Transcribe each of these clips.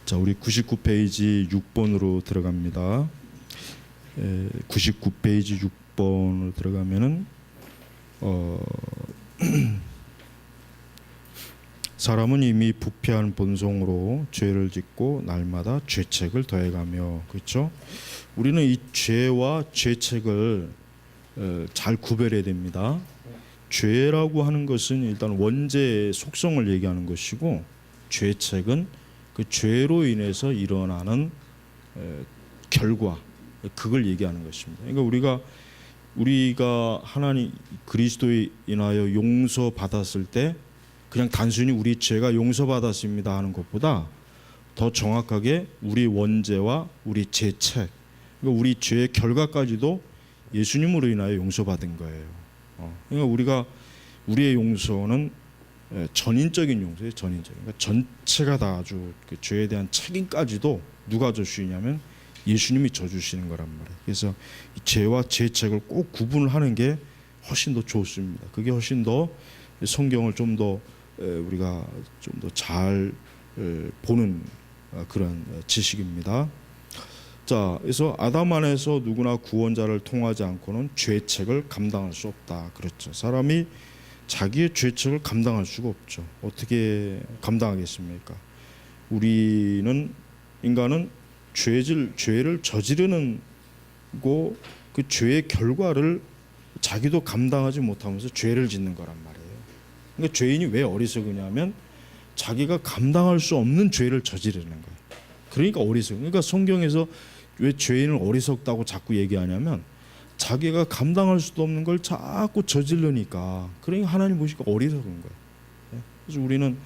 자, 우리 99페이지 6번으로 들어갑니다. 99페이지 6번으로 들어가면은 사람은 이미 부패한 본성으로 죄를 짓고 날마다 죄책을 더해가며, 그렇죠? 우리는 이 죄와 죄책을 잘 구별해야 됩니다. 죄라고 하는 것은 일단 원죄의 속성을 얘기하는 것이고, 죄책은 그 죄로 인해서 일어나는 결과, 그걸 얘기하는 것입니다. 그러니까 우리가 하나님 그리스도에 인하여 용서받았을 때 그냥 단순히 우리 죄가 용서받았습니다 하는 것보다 더 정확하게 우리 원죄와 우리 죄책, 그러니까 우리 죄의 결과까지도 예수님으로 인하여 용서받은 거예요. 그러니까 우리의 용서는 전인적인 용서예요. 전인적인. 그러니까 전체가 다 아주 그 죄에 대한 책임까지도 누가 져주시냐면 예수님이 져주시는 거란 말이에요. 그래서 이 죄와 죄책을 꼭 구분을 하는 게 훨씬 더 좋습니다. 그게 훨씬 더 성경을 좀 더 우리가 좀 더 잘 보는 그런 지식입니다. 자, 그래서 아담 안에서 누구나 구원자를 통하지 않고는 죄책을 감당할 수 없다. 그렇죠. 사람이 자기의 죄책을 감당할 수가 없죠. 어떻게 감당하겠습니까? 인간은 죄를 저지르는 고 그 죄의 결과를 자기도 감당하지 못하면서 죄를 짓는 거란 말이에요. 그러니까 죄인이 왜 어리석으냐면 자기가 감당할 수 없는 죄를 저지르는 거예요. 그러니까 어리석. 그러니까 성경에서 왜 죄인을 어리석다고 자꾸 얘기하냐면 자기가 감당할 수도 없는 걸 자꾸 저지르니까, 그러니까 하나님 보시니까 어리석은 거예요. 그래서 우리는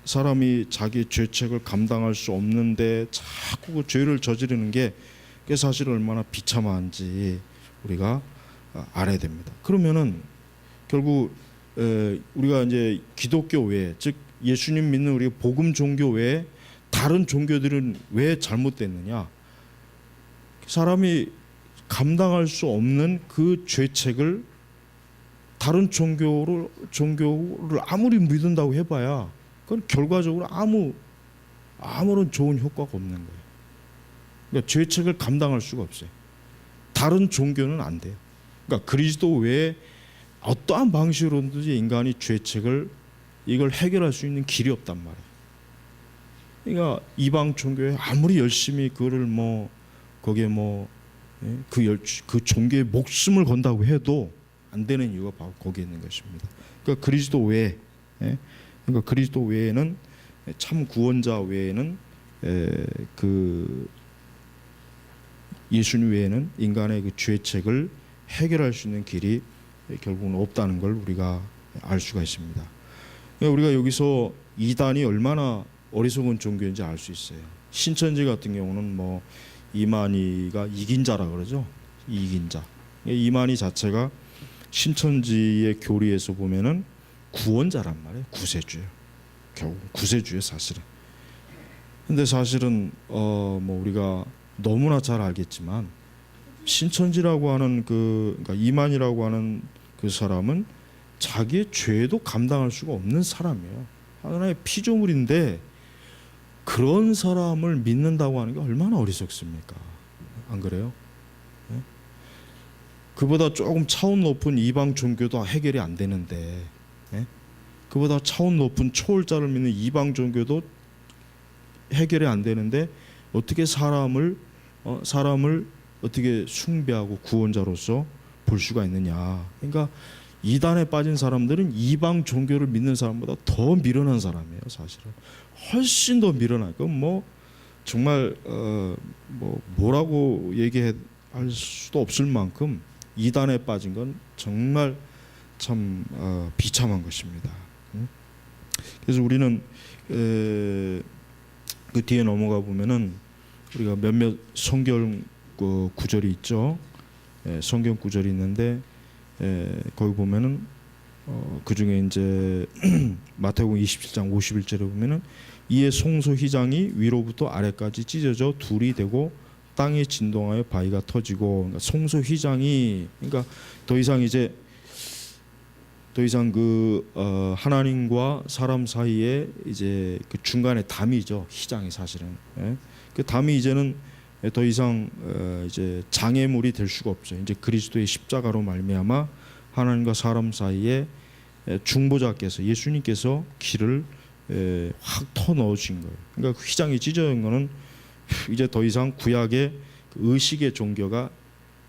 사람이 자기 죄책을 감당할 수 없는데 자꾸 그 죄를 저지르는 게 그게 사실 얼마나 비참한지 우리가 알아야 됩니다. 그러면은 결국 우리가 이제 기독교 외에, 즉 예수님 믿는 우리 복음 종교 외에 다른 종교들은 왜 잘못됐느냐? 사람이 감당할 수 없는 그 죄책을 다른 종교를 아무리 믿는다고 해봐야 그건 결과적으로 아무런 좋은 효과가 없는 거예요. 그러니까 죄책을 감당할 수가 없어요. 다른 종교는 안 돼요. 그러니까 그리스도 외에 어떠한 방식으로든지 인간이 죄책을 이걸 해결할 수 있는 길이 없단 말이에요. 그러니까 이방 종교에 아무리 열심히 그거를 거기에 그 종교에 목숨을 건다고 해도 안 되는 이유가 바로 거기에 있는 것입니다. 그러니까 그리스도 외에, 그러니까 그리스도 외에는, 참 구원자 외에는, 그 예수님 외에는 인간의 그 죄책을 해결할 수 있는 길이 결국은 없다는 걸 우리가 알 수가 있습니다. 그러니까 우리가 여기서 이단이 얼마나 어리석은 종교인지 알 수 있어요. 신천지 같은 경우는 이만희가 이긴 자라 그러죠. 이긴 자. 이만희 자체가 신천지의 교리에서 보면은 구원자란 말이에요. 구세주예요. 결국 구세주예요, 사실은. 근데 사실은 우리가 너무나 잘 알겠지만 신천지라고 하는 그러니까 이만희라고 하는 그 사람은 자기의 죄도 감당할 수가 없는 사람이에요. 하나의 피조물인데 그런 사람을 믿는다고 하는 게 얼마나 어리석습니까? 안 그래요? 네? 그보다 조금 차원 높은 이방 종교도 해결이 안 되는데, 네? 그보다 차원 높은 초월자를 믿는 이방 종교도 해결이 안 되는데 어떻게 사람을 어떻게 숭배하고 구원자로서 볼 수가 있느냐? 그러니까 이단에 빠진 사람들은 이방 종교를 믿는 사람보다 더 미련한 사람이에요. 사실은 훨씬 더 미련한. 그건 정말 뭐라고 얘기할 수도 없을 만큼 이단에 빠진 건 정말 참 비참한 것입니다. 그래서 우리는 그 뒤에 넘어가 보면은 우리가 몇몇 성경 구절이 있죠. 성경 구절이 있는데 거기 보면은 그 중에 이제 마태복음 27장 51절에 보면은 이에 송소 휘장이 위로부터 아래까지 찢어져 둘이 되고 땅이 진동하여 바위가 터지고, 그러니까 송소 휘장이, 그러니까 더 이상 이제 더 이상 하나님과 사람 사이에 이제 그 중간에 담이죠. 희장이 사실은. 예? 그 담이 이제는 더 이상 이제 장애물이 될 수가 없죠. 이제 그리스도의 십자가로 말미암아 하나님과 사람 사이에 중보자께서 예수님께서 길을 확 터 넣으신 거예요. 그러니까 그 휘장이 찢어진 거는 이제 더 이상 구약의 의식의 종교가,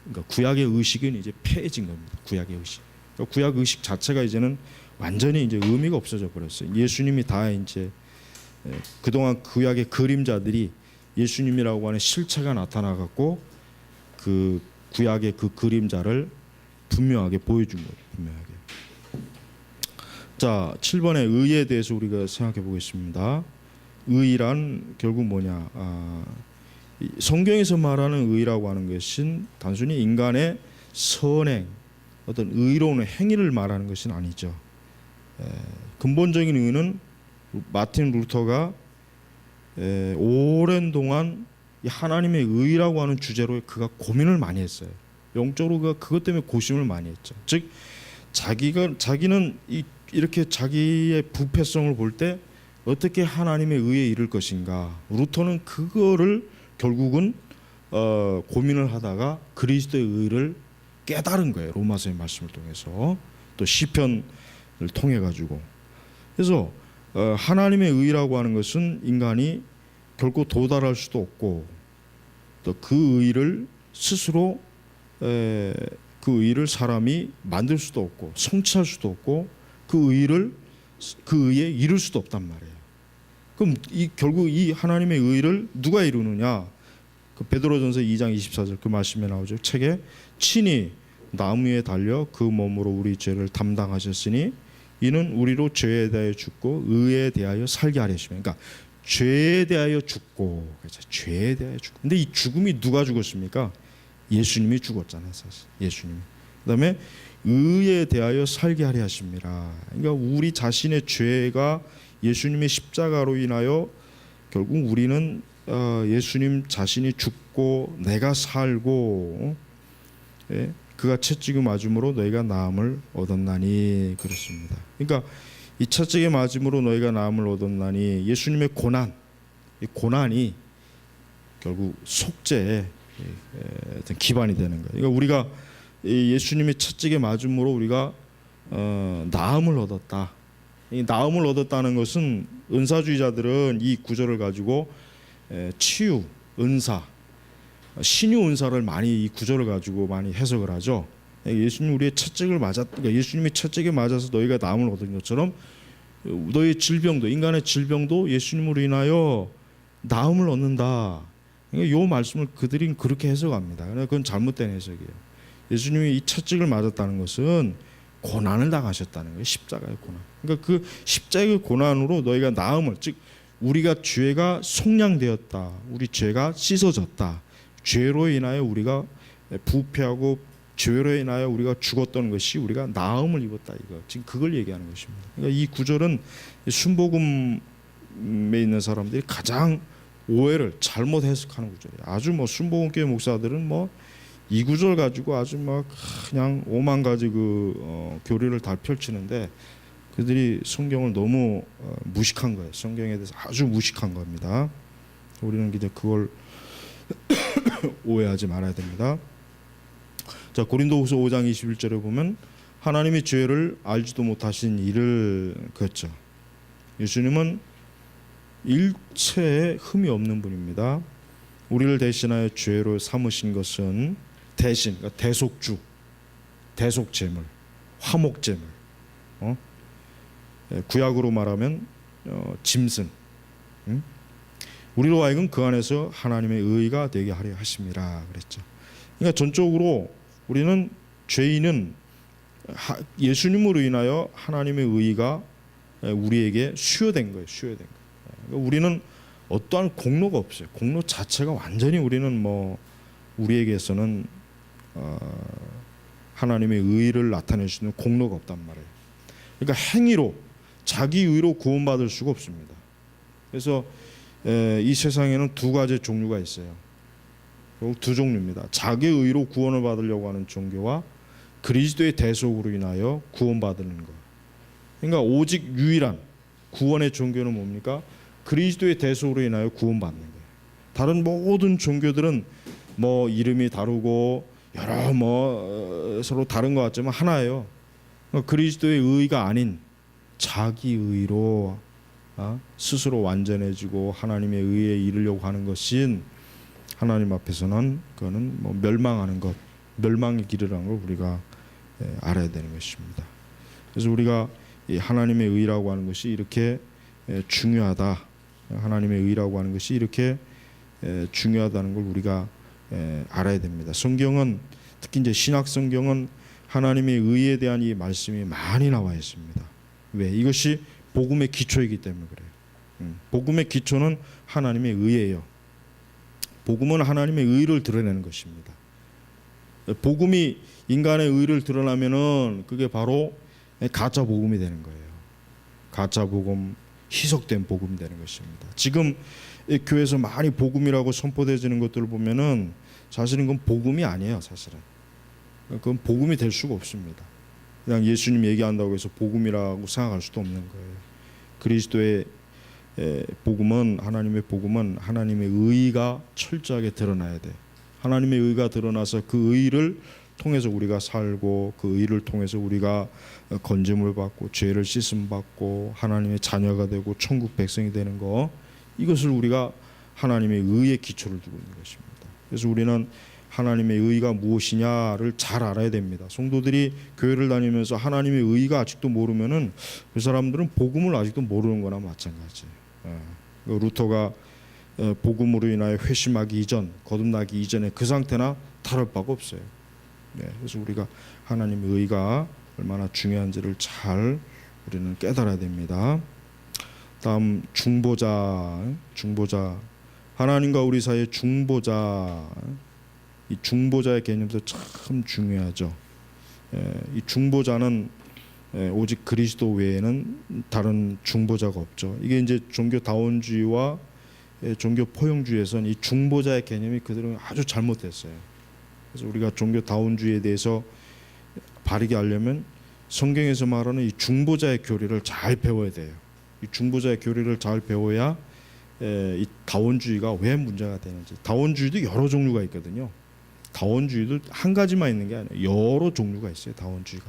그러니까 구약의 의식은 이제 폐해진 겁니다. 구약의 의식. 그러니까 구약 의식 자체가 이제는 완전히 이제 의미가 없어져 버렸어요. 예수님이 다 이제 그동안 구약의 그림자들이 예수님이라고 하는 실체가 나타나 갖고 그 구약의 그 그림자를 분명하게 보여준 거예요. 분명하게. 자, 7번의 의에 대해서 우리가 생각해 보겠습니다. 의란 결국 뭐냐? 성경에서 말하는 의라고 하는 것은 단순히 인간의 선행, 어떤 의로운 행위를 말하는 것은 아니죠. 근본적인 의는 마틴 루터가 오랜 동안 하나님의 의라고 하는 주제로 그가 고민을 많이 했어요. 영적으로 그가 그것 때문에 고심을 많이 했죠. 즉 자기는 이렇게 자기의 부패성을 볼 때 어떻게 하나님의 의에 이를 것인가. 루터는 그거를 결국은 고민을 하다가 그리스도의 의를 깨달은 거예요. 로마서의 말씀을 통해서, 또 시편을 통해 가지고. 그래서 하나님의 의라고 하는 것은 인간이 결코 도달할 수도 없고, 또 그 의를 스스로 그 의를 사람이 만들 수도 없고 성취할 수도 없고 그 의에 이룰 수도 없단 말이에요. 그럼 결국 이 하나님의 의를 누가 이루느냐? 그 베드로전서 2장 24절 그 말씀에 나오죠. 책에 친히 나무 위에 달려 그 몸으로 우리 죄를 담당하셨으니 이는 우리로 죄에 대하여 죽고 의에 대하여 살게 하려 하시면. 그러니까 죄에 대하여 죽고, 그렇죠. 죄에 대하여 죽고. 근데 이 죽음이 누가 죽었습니까? 예수님이 죽었잖아요, 사실. 예수님이. 그다음에 의에 대하여 살게 하려 하십니다. 그러니까 우리 자신의 죄가 예수님의 십자가로 인하여 결국 우리는 예수님 자신이 죽고 내가 살고, 그가 채찍을 맞음으로 너희가 나음을 얻었나니, 그렇습니다. 그러니까 이 채찍의 맞음으로 너희가 나음을 얻었나니, 예수님의 고난, 이 고난이 결국 속죄의 어떤 기반이 되는 거예요. 그러니까 우리가 예수님의 채찍에 맞음으로 우리가 나음을 얻었다. 이 나음을 얻었다는 것은 은사주의자들은 이 구절을 가지고 치유, 은사, 신유 은사를 많이 이 구절을 가지고 많이 해석을 하죠. 예수님 우리의 채찍을 그러니까 예수님이 채찍에 맞아서 너희가 나음을 얻은 것처럼 너희 질병도, 인간의 질병도 예수님으로 인하여 나음을 얻는다. 그러니까 이 말씀을 그들이 그렇게 해석합니다. 그러나 그건 잘못된 해석이에요. 예수님이 이 채찍을 맞았다는 것은 고난을 당하셨다는 거예요. 십자가의 고난. 그러니까 그 십자가의 고난으로 너희가 나음을, 즉 우리가 죄가 속량되었다. 우리 죄가 씻어졌다. 죄로 인하여 우리가 부패하고 죄로 인하여 우리가 죽었던 것이 우리가 나음을 입었다. 이거 지금 그걸 얘기하는 것입니다. 그러니까 이 구절은 순복음에 있는 사람들이 가장 오해를 잘못 해석하는 구절이에요. 아주 순복음교회 목사들은 이 구절 가지고 아주 그냥 5만 가지 교리를 다 펼치는데 그들이 성경을 너무 무식한 거예요. 성경에 대해서 아주 무식한 겁니다. 우리는 이제 그걸 오해하지 말아야 됩니다. 자, 고린도후서 5장 21절에 보면 하나님이 죄를 알지도 못하신 이를 그었죠. 예수님은 일체의 흠이 없는 분입니다. 우리를 대신하여 죄로 삼으신 것은 대신, 그러니까 대속주, 대속제물, 화목제물, 구약으로 말하면 짐승, 우리로 하여금 그 안에서 하나님의 의가 되게 하려 하심이라 그랬죠. 그러니까 전적으로 우리는 죄인은 예수님으로 인하여 하나님의 의가 우리에게 수여된 거예요. 수여된 거예요. 그러니까 우리는 어떠한 공로가 없어요. 공로 자체가 완전히 우리는 우리에게서는 하나님의 의를 나타낼 수 있는 공로가 없단 말이에요. 그러니까 행위로, 자기 의로 구원받을 수가 없습니다. 그래서 이 세상에는 두 가지 종류가 있어요. 결국 두 종류입니다. 자기 의로 구원을 받으려고 하는 종교와 그리스도의 대속으로 인하여 구원받는 것. 그러니까 오직 유일한 구원의 종교는 뭡니까? 그리스도의 대속으로 인하여 구원받는 거예요. 다른 모든 종교들은 뭐 이름이 다르고 여러 서로 다른 것 같지만 하나예요. 그리스도의 의가 아닌 자기 의로 스스로 완전해지고 하나님의 의에 이르려고 하는 것인 하나님 앞에서는 그거는 멸망하는 것, 멸망의 길이라는 걸 우리가 알아야 되는 것입니다. 그래서 우리가 이 하나님의 의라고 하는 것이 이렇게 중요하다. 하나님의 의라고 하는 것이 이렇게 중요하다는 걸 우리가 알아야 됩니다. 성경은 특히 이제 신약 성경은 하나님의 의에 대한 이 말씀이 많이 나와 있습니다. 왜? 이것이 복음의 기초이기 때문에 그래요. 복음의 기초는 하나님의 의예요. 복음은 하나님의 의를 드러내는 것입니다. 복음이 인간의 의를 드러나면은 그게 바로 가짜 복음이 되는 거예요. 가짜 복음, 희석된 복음이 되는 것입니다. 지금 교회에서 많이 복음이라고 선포되어지는 것들을 보면은 사실은 그건 복음이 아니에요. 사실은 그건 복음이 될 수가 없습니다. 그냥 예수님 얘기한다고 해서 복음이라고 생각할 수도 없는 거예요. 그리스도의 복음은, 하나님의 복음은 하나님의 의가 철저하게 드러나야 돼. 하나님의 의가 드러나서 그 의를 통해서 우리가 살고, 그 의를 통해서 우리가 건짐을 받고 죄를 씻음 받고 하나님의 자녀가 되고 천국 백성이 되는 거, 이것을 우리가 하나님의 의의 기초를 두고 있는 것입니다. 그래서 우리는 하나님의 의가 무엇이냐를 잘 알아야 됩니다. 성도들이 교회를 다니면서 하나님의 의가 아직도 모르면은 그 사람들은 복음을 아직도 모르는 거나 마찬가지예요. 루터가 복음으로 인하여 회심하기 이전, 거듭나기 이전에 그 상태나 다를 바가 없어요. 그래서 우리가 하나님의 의가 얼마나 중요한지를 잘 우리는 깨달아야 됩니다. 다음 중보자. 하나님과 우리 사이의 중보자. 이 중보자의 개념도 참 중요하죠. 이 중보자는 오직 그리스도 외에는 다른 중보자가 없죠. 이게 이제 종교 다원주의와 종교 포용주의에서는 이 중보자의 개념이 그대로 아주 잘못됐어요. 그래서 우리가 종교 다원주의에 대해서 바르게 알려면 성경에서 말하는 이 중보자의 교리를 잘 배워야 돼요. 이 중보자의 교리를 잘 배워야 이 다원주의가 왜 문제가 되는지. 다원주의도 여러 종류가 있거든요. 다원주의도 한 가지만 있는 게 아니에요. 여러 종류가 있어요. 다원주의가.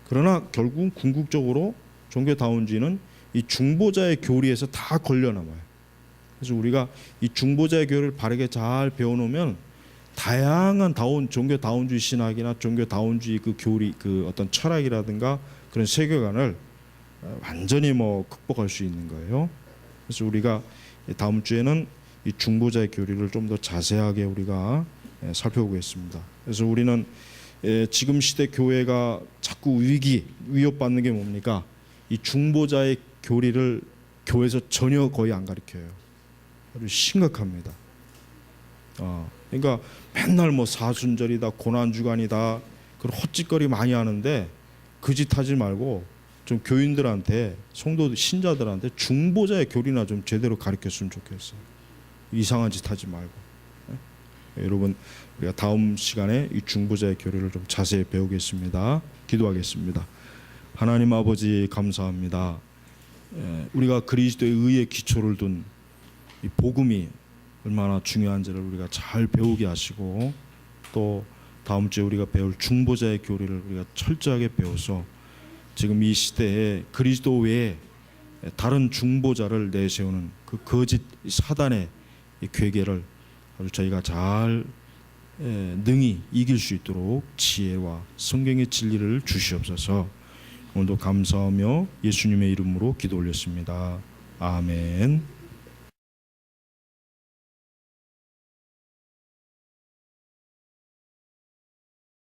그러나 결국 궁극적으로 종교 다원주의는 이 중보자의 교리에서 다 걸려남아요. 그래서 우리가 이 중보자의 교리를 바르게 잘 배워놓으면 다양한 종교 다원주의 신학이나 종교 다원주의 그 교리, 그 어떤 철학이라든가 그런 세계관을 완전히 극복할 수 있는 거예요. 그래서 우리가 다음 주에는 이 중보자의 교리를 좀 더 자세하게 우리가 살펴보겠습니다. 그래서 우리는 지금 시대 교회가 자꾸 위협받는 게 뭡니까? 이 중보자의 교리를 교회에서 전혀 거의 안 가르쳐요. 아주 심각합니다. 그러니까 맨날 사순절이다, 고난주간이다, 그런 헛짓거리 많이 하는데 그 짓 하지 말고 좀 교인들한테, 성도 신자들한테 중보자의 교리나 좀 제대로 가르쳤으면 좋겠어요. 이상한 짓 하지 말고. 여러분, 우리가 다음 시간에 이 중보자의 교리를 좀 자세히 배우겠습니다. 기도하겠습니다. 하나님 아버지 감사합니다. 우리가 그리스도의 의의 기초를 둔 이 복음이 얼마나 중요한지를 우리가 잘 배우게 하시고, 또 다음 주에 우리가 배울 중보자의 교리를 우리가 철저하게 배워서 지금 이 시대에 그리스도 외에 다른 중보자를 내세우는 그 거짓 사단의 괴계를 아주 저희가 잘 능히 이길 수 있도록 지혜와 성경의 진리를 주시옵소서. 오늘도 감사하며 예수님의 이름으로 기도 올렸습니다. 아멘.